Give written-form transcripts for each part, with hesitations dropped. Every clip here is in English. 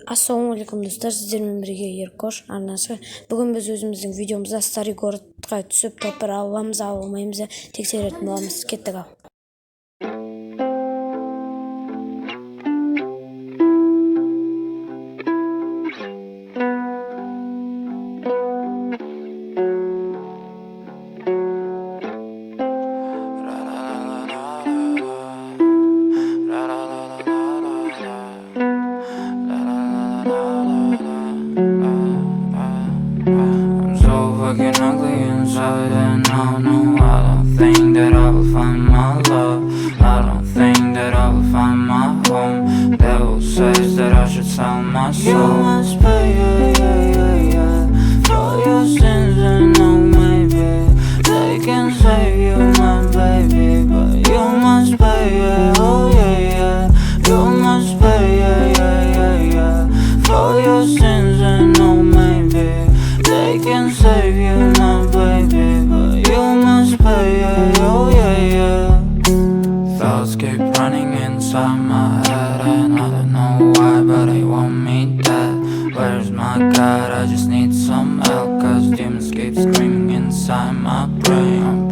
Ассалаумағалейкум достар, сіздермен бірге Еркош арнасы. Бүгін біз өзіміздің видеомызда старый городқа түсіп топ-1 аламыз, алмаймыз тексеретін боламыз. Кеттік ал. Fucking ugly inside, and I don't think that I will find my love. I don't think that I will find my home. Devil says that I should sell my soul. You must pay, for your sins, and no, maybe they can save you, my baby, but you must pay, oh yeah. You must pay, for your sins, and no, maybe they can save you, my baby, but you must pay, oh yeah. Thoughts keep running inside my head, and I don't know why, but they want me dead. Where's my God? I just need some help, cause demons keep screaming inside my brain. I'm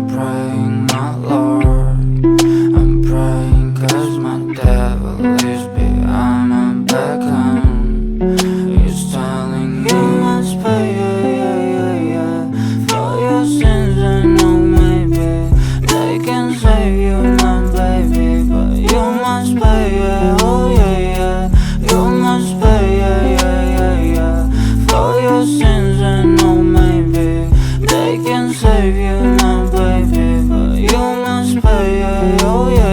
praying, my Lord. I'm praying cause my devil is behind my back, he's telling you must pay, for your sins, and no, maybe they can save you, my baby, but you must pay, oh yeah. You must pay, for your sins, and no, maybe they can save you, my baby, but you must pay, oh yeah.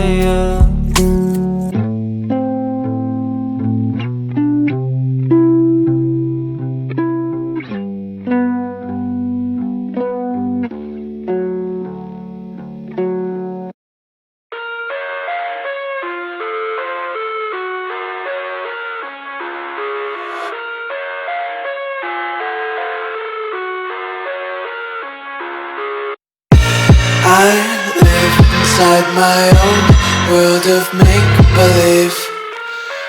I live inside my own world of make-believe.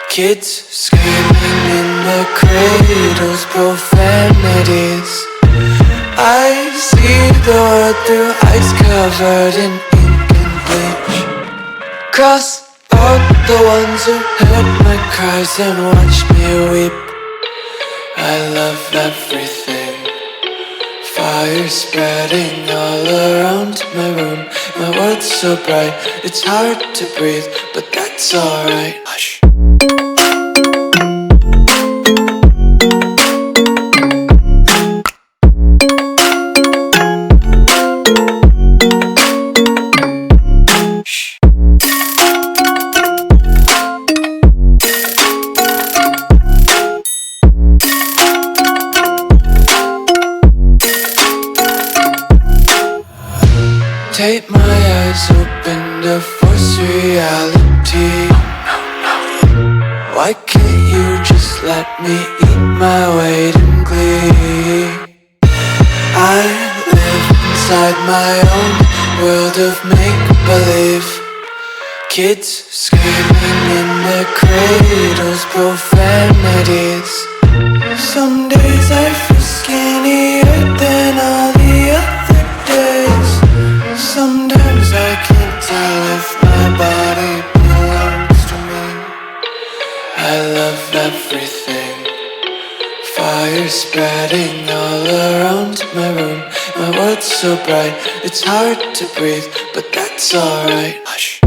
Kids screaming in the cradles, profanities. I see the world through ice covered in ink and bleach. Cross out the ones who heard my cries and watched me weep. I love everything. Fire spreading all around my room. My world's so bright, it's hard to breathe, but that's alright. Hush. Take my eyes open to force reality. Why can't you just let me eat my weight in glee? I live inside my own world of make-believe. Kids screaming in their cradles, profanities. Some days I feel skinnier than all the other days. Sometimes I can't tell if my body belongs to me. I love everything. Fire spreading all around my room. My world's so bright, it's hard to breathe, but that's alright. Hush.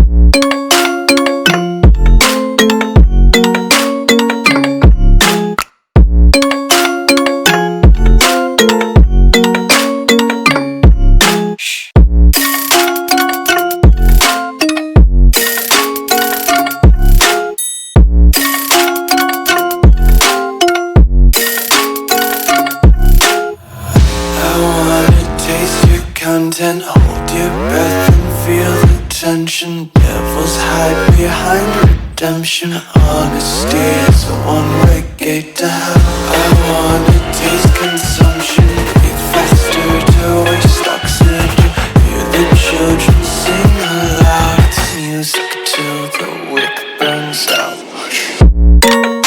Content, hold your breath and feel the tension. Devils hide behind redemption. Honesty is a one-way gate to hell. I wanna taste consumption, breathe faster to waste oxygen. Hear the children sing aloud. It's music till the wick burns out.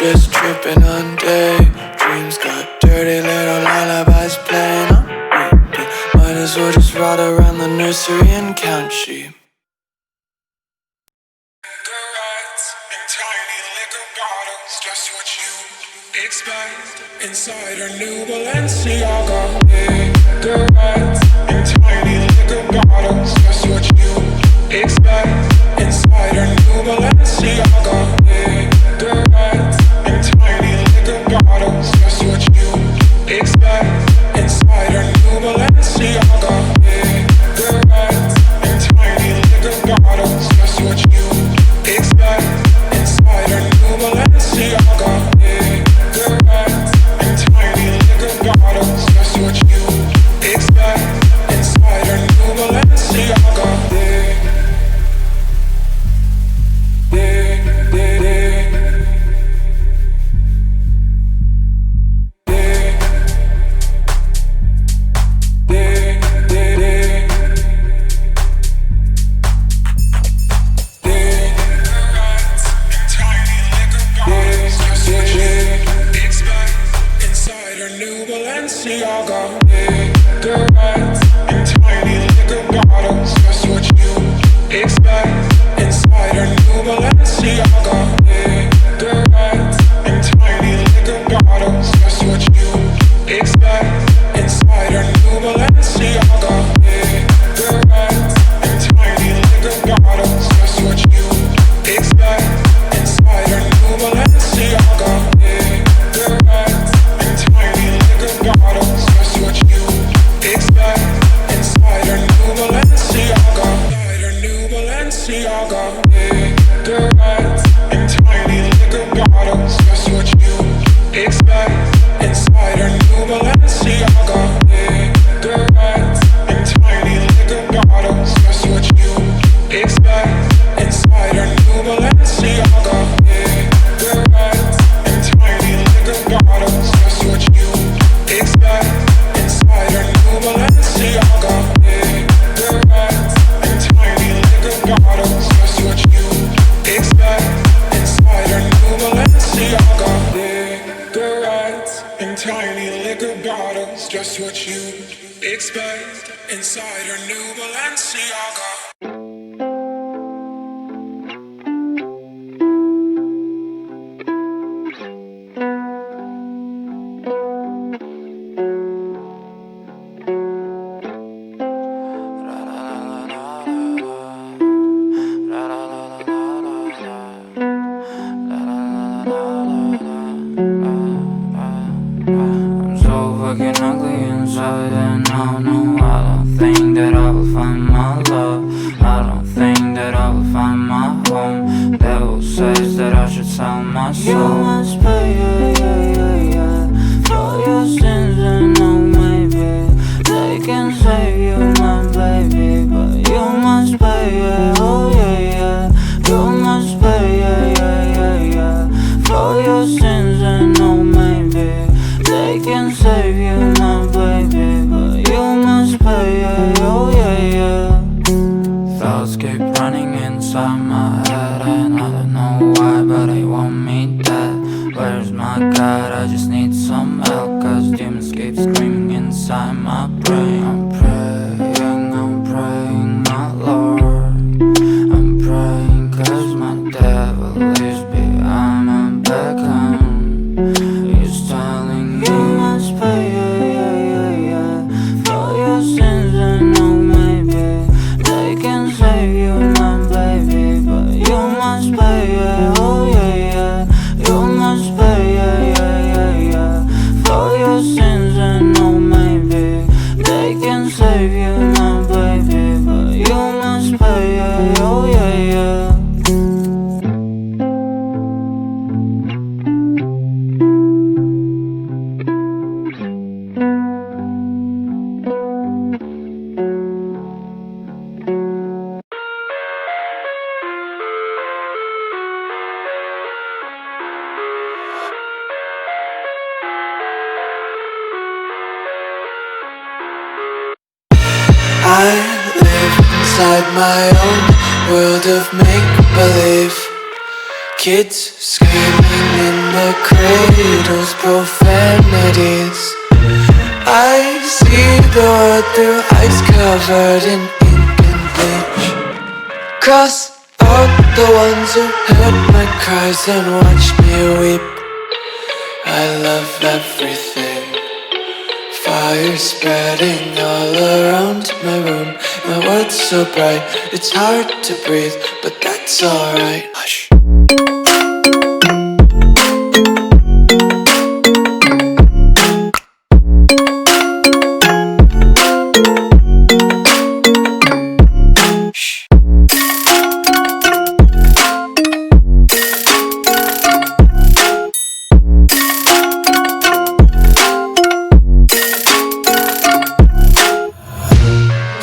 just tripping on daydreams. Got dirty little lullabies playing on repeat. Might as well just ride around the nursery and count sheep. Just what you expect inside a new Balenciaga. Cigarettes in tiny liquor bottles. Just what you expect inside a new Balenciaga. Cigarettes in tiny liquor bottles. Just what you expect inside a new Balenciaga. Cigarettes in tiny liquor bottles. Just what you expect inside a new Balenciaga. Cigarettes in tiny liquor bottles. Just what you expect inside a new Balenciaga. Balenciaga. Cigarettes in tiny liquor bottles. Just what you expect inside a new Balenciaga. Cigarettes in tiny liquor bottles. Just what you expect inside a new Balenciaga. Cigarettes in tiny liquor bottles. Just what you expect inside a new Balenciaga. Cigarettes in tiny liquor bottles. Just what you expect inside a new Balenciaga. Inside a new Balenciaga. Cigarettes in tiny liquor bottles. Just what you expect inside a new Balenciaga. Cigarettes in tiny liquor bottles. Just what you expect inside a new Balenciaga. Cigarettes in tiny liquor bottles. Just what you expect inside a new Balenciaga. Cigarettes in tiny liquor bottles. Just what you expect inside a new Balenciaga. Cigarettes in tiny liquor bottles. Just what you expect inside a new Balenciaga. I'm so fucking ugly inside, and I don't think that I will find my love. I don't think that I will find my home. Devil says that I should sell my soul. You must pay, for your sins, and no, maybe they can save you, my baby, but you must pay, oh yeah. You must pay, for your sins, and no, maybe they can save you, my baby, but you must pay, oh yeah. Thoughts keep running inside my head, and I don't know why, but they want me dead. Where's my God? I just need some help, cause demons keep screaming inside my brain. I'm praying, my Lord. I'm praying cause my devil is behind my back home. He's telling you must pay, for your sins, and no, maybe they can save you, my baby, but you must pay, oh yeah. You must pay, for your sins, and no, maybe they can save you, my baby, but you must pay, oh yeah. I live inside my own world of make-believe. Kids screaming in the cradles profanities. I see the world through ice covered in ink and bleach. Cross out the ones who heard my cries and watched me weep. I love everything. Fire spreading all around my room. My world's so bright, it's hard to breathe, but that's alright. Hush.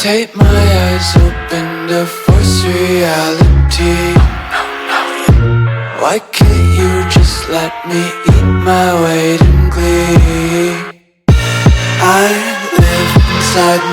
Tape my eyes open to force reality. Why can't you just let me eat my weight in glee? I live inside my